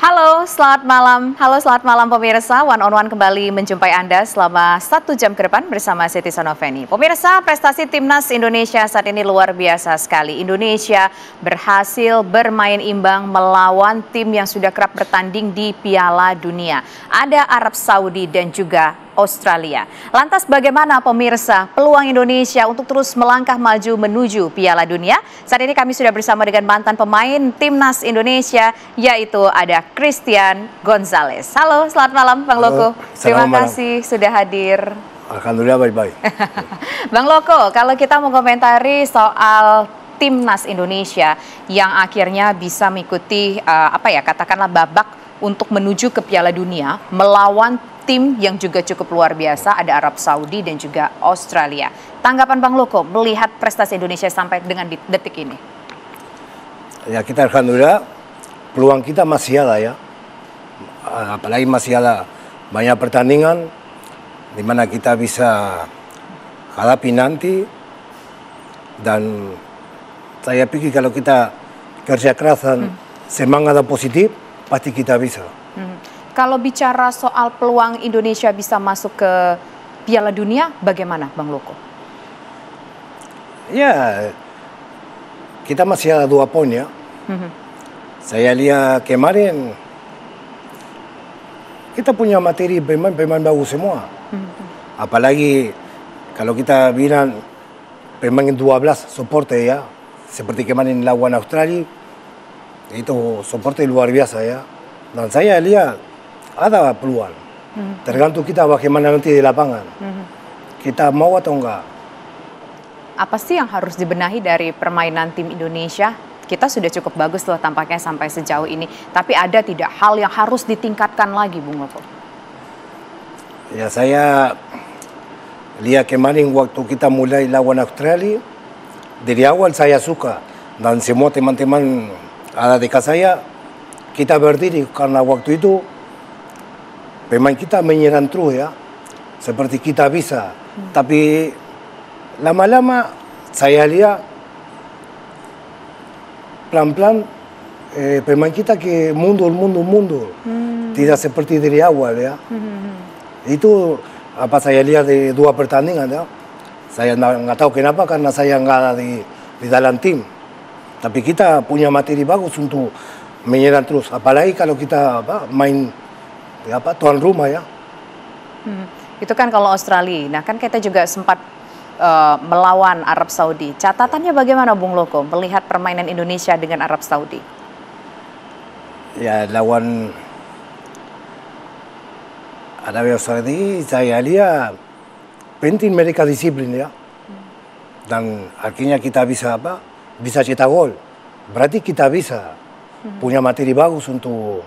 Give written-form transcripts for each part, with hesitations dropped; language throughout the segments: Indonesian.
Halo, selamat malam. Halo, selamat malam pemirsa. One on One kembali menjumpai Anda selama 1 jam ke depan bersama Siti Sonoveni. Pemirsa, prestasi Timnas Indonesia saat ini luar biasa sekali. Indonesia berhasil bermain imbang melawan tim yang sudah kerap bertanding di Piala Dunia. Ada Arab Saudi dan juga Australia. Lantas bagaimana pemirsa peluang Indonesia untuk terus melangkah maju menuju Piala Dunia? Saat ini kami sudah bersama dengan mantan pemain Timnas Indonesia, yaitu ada Christian Gonzalez. Halo, selamat malam Bang Loko. Terima kasih sudah hadir. Alhamdulillah baik-baik. Bang Loko, kalau kita mau komentari soal Timnas Indonesia yang akhirnya bisa mengikuti katakanlah babak untuk menuju ke Piala Dunia melawan tim yang juga cukup luar biasa, ada Arab Saudi dan juga Australia. Tanggapan Bang Loko melihat prestasi Indonesia sampai dengan detik ini? Ya, kita alhamdulillah peluang kita masih ada ya. Apalagi masih ada banyak pertandingan di mana kita bisa hadapi nanti, dan saya pikir kalau kita kerja keras dan semangat positif pasti kita bisa. Kalau bicara soal peluang Indonesia bisa masuk ke Piala Dunia, bagaimana Bang Loko? Ya, kita masih ada 2 poin ya. Saya lihat kemarin kita punya materi pemain bagus semua. Apalagi kalau kita bilang pemain 12 soporte ya, seperti kemarin lawan Australia, itu soporte luar biasa ya. Dan saya lihat ada peluang. Tergantung kita bagaimana nanti di lapangan. Kita mau atau enggak. Apa sih yang harus dibenahi dari permainan tim Indonesia? Kita sudah cukup bagus loh tampaknya sampai sejauh ini. Tapi ada tidak hal yang harus ditingkatkan lagi, Bung Loko? Ya, saya lihat kemarin waktu kita mulai lawan Australia, dari awal saya suka. Dan semua teman-teman ada dekat saya, kita berdiri karena waktu itu pemain kita menyerang terus ya, seperti kita bisa. Tapi lama-lama saya lihat pelan-pelan pemain kita ke mundur. Tidak seperti dari awal ya. Itu apa saya lihat di 2 pertandingan ya. Saya nggak tahu kenapa, karena saya nggak ada di dalam tim. Tapi kita punya materi bagus untuk menyerang terus. Apalagi kalau kita main tuan rumah ya. Itu kan kalau Australia. Nah kan kita juga sempat melawan Arab Saudi. Catatannya bagaimana Bung Loko melihat permainan Indonesia dengan Arab Saudi? Ya, lawan Arab Saudi saya lihat penting mereka disiplin ya. Dan akhirnya kita bisa bisa cetak gol. Berarti kita bisa punya materi bagus untuk.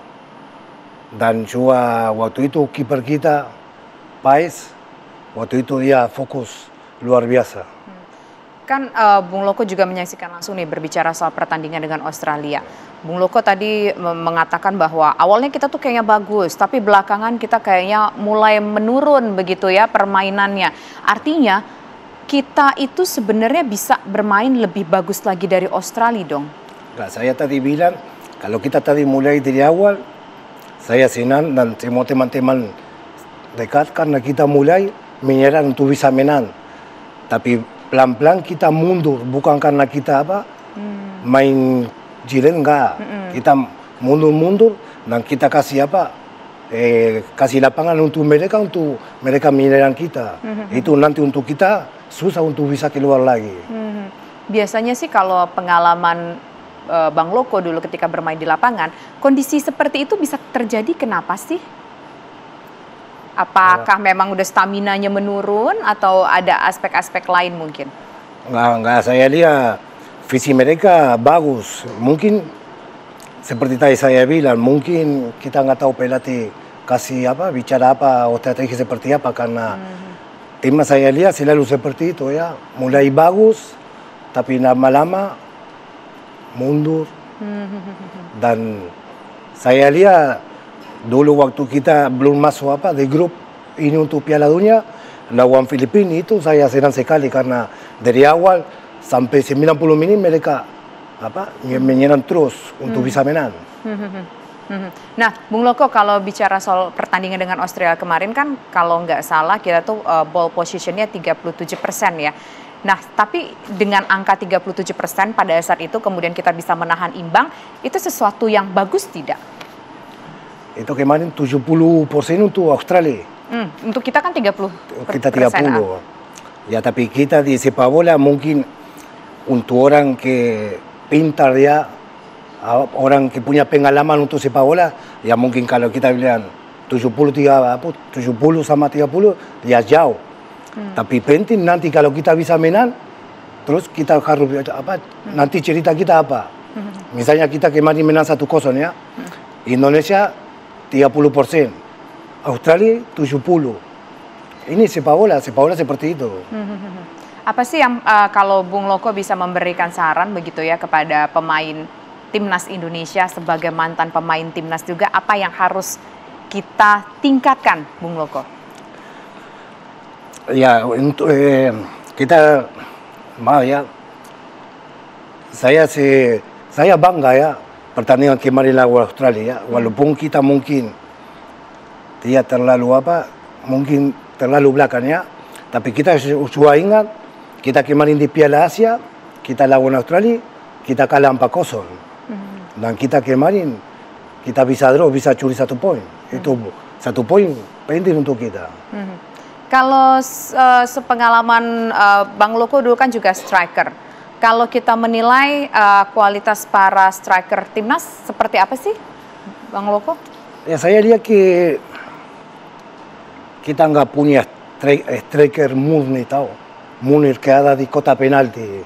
Dan juga waktu itu kiper kita, Pais, waktu itu dia fokus luar biasa. Kan Bung Loko juga menyaksikan langsung nih berbicara soal pertandingan dengan Australia. Bung Loko tadi mengatakan bahwa awalnya kita tuh kayaknya bagus, tapi belakangan kita kayaknya mulai menurun begitu ya permainannya. Artinya kita itu sebenarnya bisa bermain lebih bagus lagi dari Australia dong? Nggak, saya tadi bilang kalau kita tadi mulai dari awal, saya senang dan semua teman-teman dekat karena kita mulai menyerang untuk bisa menang. Tapi pelan-pelan kita mundur, bukan karena kita main jelek, enggak. Kita mundur dan kita kasih kasih lapangan untuk mereka menyerang kita. Itu nanti untuk kita susah untuk bisa keluar lagi. Biasanya sih kalau pengalaman Bang Loko dulu ketika bermain di lapangan, kondisi seperti itu bisa terjadi kenapa sih? Apakah memang udah staminanya menurun atau ada aspek-aspek lain mungkin? Enggak, saya lihat visi mereka bagus. Mungkin seperti tadi saya bilang, mungkin kita nggak tahu pelatih kasih bicara strategi seperti apa, karena timnas saya lihat selalu seperti itu ya. Mulai bagus, tapi lama-lama mundur. Dan saya lihat dulu waktu kita belum masuk di grup ini untuk Piala Dunia lawan Filipina, itu saya senang sekali karena dari awal sampai 90 menit mereka menyerang terus untuk bisa menang. Nah, Bung Loko, kalau bicara soal pertandingan dengan Australia kemarin kan kalau nggak salah kita tuh ball positionnya 37% ya. Nah, tapi dengan angka 37% pada saat itu kemudian kita bisa menahan imbang, itu sesuatu yang bagus tidak? Itu kemarin 70% untuk Australia. Untuk kita kan 30%. Kita 30. Ya, tapi kita di sepak bola mungkin untuk orang que pintar ya, orang que punya pengalaman untuk sepak bola, ya mungkin kalau kita bilang 70 sama 30, ya jauh. Tapi penting nanti kalau kita bisa menang, terus kita harus nanti cerita kita apa. Misalnya kita kemarin menang 1-0 ya, Indonesia 30%, Australia 70%. Ini sepak bola seperti itu. Apa sih yang kalau Bung Loko bisa memberikan saran begitu ya kepada pemain Timnas Indonesia sebagai mantan pemain Timnas juga, apa yang harus kita tingkatkan, Bung Loko? Ya, untuk kita ya, saya bangga ya pertandingan kemarin lawan Australia, walaupun kita mungkin tidak terlalu mungkin terlalu belakangnya, tapi kita sudah ingat kita kemarin di Piala Asia, kita lawan Australia, kita kalah 4-0. Dan kita kemarin, kita bisa draw, bisa curi 1 poin. Itu 1 poin penting untuk kita. Kalau sepengalaman Bang Loko dulu kan juga striker. Kalau kita menilai kualitas para striker Timnas seperti apa sih, Bang Loko? Ya, saya lihat kita nggak punya striker murni tahu. Munir que ada di kota penalti.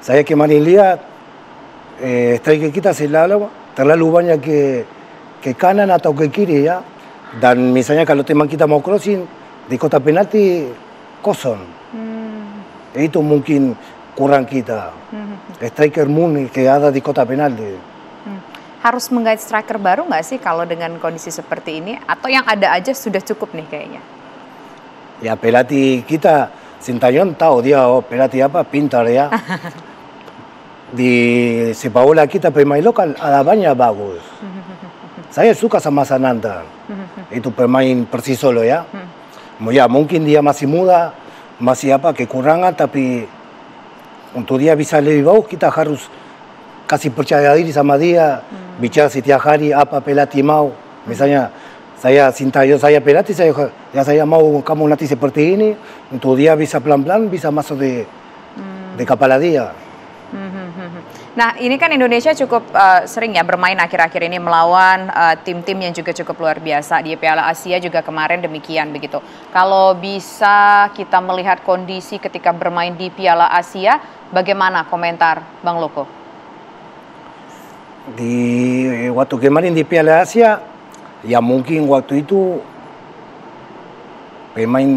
Saya kemarin lihat striker kita terlalu banyak ke kanan atau ke kiri ya. Dan misalnya kalau teman kita mau crossing di kota penalti kosong. Itu mungkin kurang kita. Striker murni que ada di kota penalti. Harus menggait striker baru nggak sih kalau dengan kondisi seperti ini? Atau yang ada aja sudah cukup nih kayaknya? Ya, pelatih kita, Sintayong tahu dia pelatih apa, pintar ya. Di sepak bola kita pemain lokal ada banyak bagus. Saya suka sama Sananta. Itu pemain Persis Solo ya. Ya, mungkin dia masih muda, masih kekurangan, tapi untuk dia bisa lebih bagus kita harus kasih percaya diri sama dia. Bicara setiap hari apa pelatih mau. Misalnya saya Sintayong, saya pelatih, saya mau kamu nanti seperti ini. Untuk dia bisa pelan-pelan bisa masuk di kepala dia. Nah, ini kan Indonesia cukup sering ya bermain akhir-akhir ini melawan tim-tim yang juga cukup luar biasa. Di Piala Asia juga kemarin demikian begitu. Kalau bisa kita melihat kondisi ketika bermain di Piala Asia, bagaimana komentar Bang Loko? Waktu kemarin di Piala Asia, ya mungkin waktu itu pemain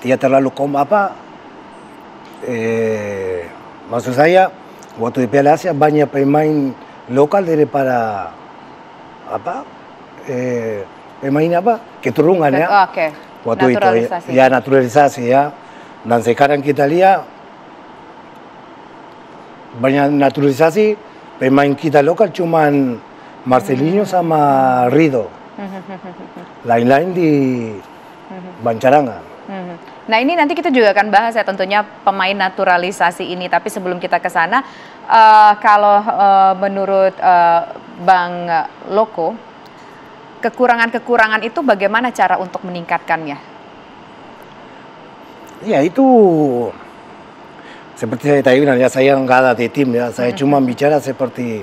tidak terlalu maksud saya waktu di Piala Asia banyak pemain lokal daripada pemain keturunan ya. Oke. Waktu Naturalisasi. itu ya naturalisasi ya. Dan sekarang kita lihat banyak naturalisasi. Pemain kita lokal cuman Marcelinho sama Rido. Lain-lain di Bancarangan. Nah, ini nanti kita juga akan bahas ya tentunya pemain naturalisasi ini. Tapi sebelum kita ke sana, kalau menurut Bang Loko, kekurangan-kekurangan itu bagaimana cara untuk meningkatkannya? Ya, itu seperti saya tadi bilang ya, saya nggak ada di tim ya, saya cuma bicara seperti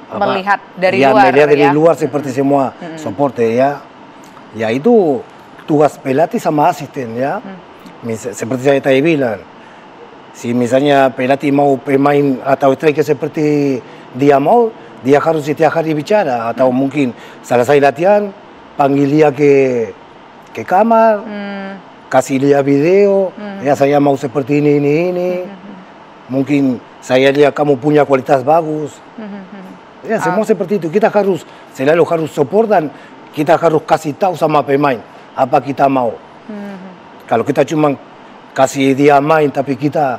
melihat dari ya, luar melihat dari ya? luar seperti semua soporte ya. Ya, itu tugas pelatih sama asisten ya. Seperti saya tadi bilang, si misalnya pelatih mau pemain atau striker seperti dia mau, dia harus setiap hari bicara, atau mungkin selesai latihan panggil dia ke kamar, kasih lihat video, ya saya mau seperti ini. Mungkin saya lihat kamu punya kualitas bagus. Ya, semua seperti itu. Kita selalu harus support dan kita harus kasih tahu sama pemain apa kita mau. Kalau kita cuma kasih dia main tapi kita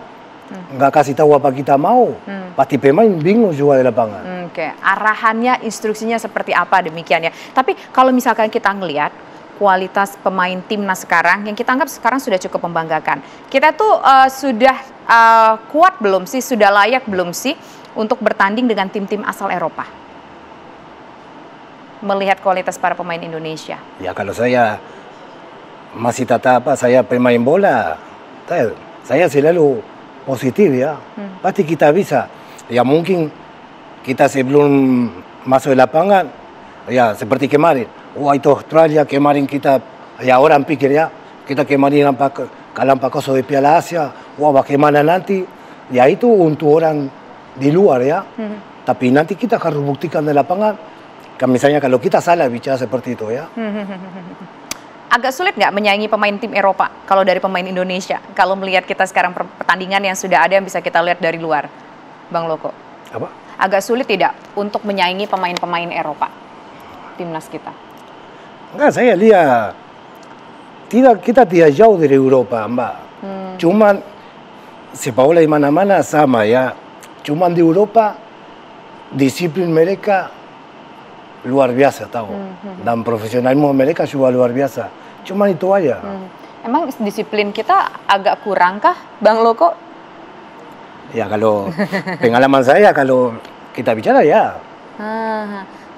nggak kasih tahu apa kita mau, pasti pemain bingung juga di lapangan. Oke, arahannya, instruksinya seperti apa demikian ya. Tapi kalau misalkan kita ngelihat kualitas pemain timnas sekarang, yang kita anggap sekarang sudah cukup membanggakan. Kita tuh sudah kuat belum sih, sudah layak belum sih untuk bertanding dengan tim-tim asal Eropa? Melihat kualitas para pemain Indonesia. Ya kalau saya masih tetap saya pemain bola, saya selalu positif ya. Pasti kita bisa. Ya mungkin kita sebelum masuk di lapangan, ya seperti kemarin. Wah itu Australia kemarin kita, ya orang pikir ya, kita kemarin kalah 4-0 di Piala Asia. Wah bagaimana nanti? Ya itu untuk orang di luar ya. Tapi nanti kita harus buktikan di lapangan. Kan misalnya kalau kita salah bicara seperti itu ya. Agak sulit nggak menyaingi pemain tim Eropa kalau dari pemain Indonesia? Kalau melihat kita sekarang pertandingan yang sudah ada yang bisa kita lihat dari luar, Bang Loko. Apa? Agak sulit tidak untuk menyaingi pemain-pemain Eropa, timnas kita? Enggak, saya lihat kita tidak jauh dari Eropa, Mbak. Cuman sepak bola di mana-mana sama ya. Cuman di Eropa disiplin mereka luar biasa tahu. Dan profesionalisme mereka juga luar biasa. Cuma itu aja. Emang disiplin kita agak kurang kah, Bang Loko? Ya kalau pengalaman saya kalau kita bicara ya.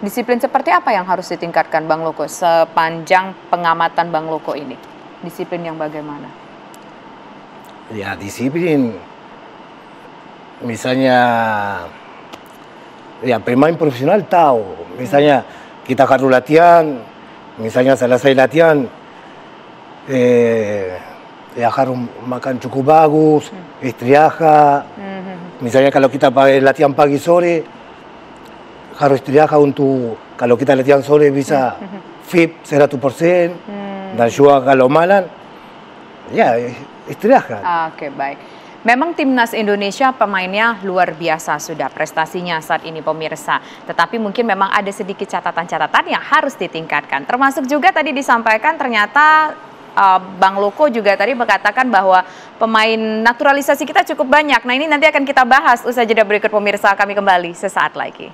Disiplin seperti apa yang harus ditingkatkan Bang Loko sepanjang pengamatan Bang Loko ini? Disiplin yang bagaimana? Ya disiplin. Misalnya ya pemain profesional tahu, misalnya kita harus latihan, misalnya selesai latihan, ya harus makan cukup bagus, istirahat. Misalnya kalau kita latihan pagi sore, harus istirahat untuk, kalau kita latihan sore bisa fit 100%, dan juga kalau malam, ya istirahat. Oke, baik. Memang timnas Indonesia pemainnya luar biasa sudah prestasinya saat ini pemirsa. Tetapi mungkin memang ada sedikit catatan-catatan yang harus ditingkatkan. Termasuk juga tadi disampaikan ternyata Bang Loko juga tadi mengatakan bahwa pemain naturalisasi kita cukup banyak. Nah ini nanti akan kita bahas usai jeda berikut pemirsa, kami kembali sesaat lagi.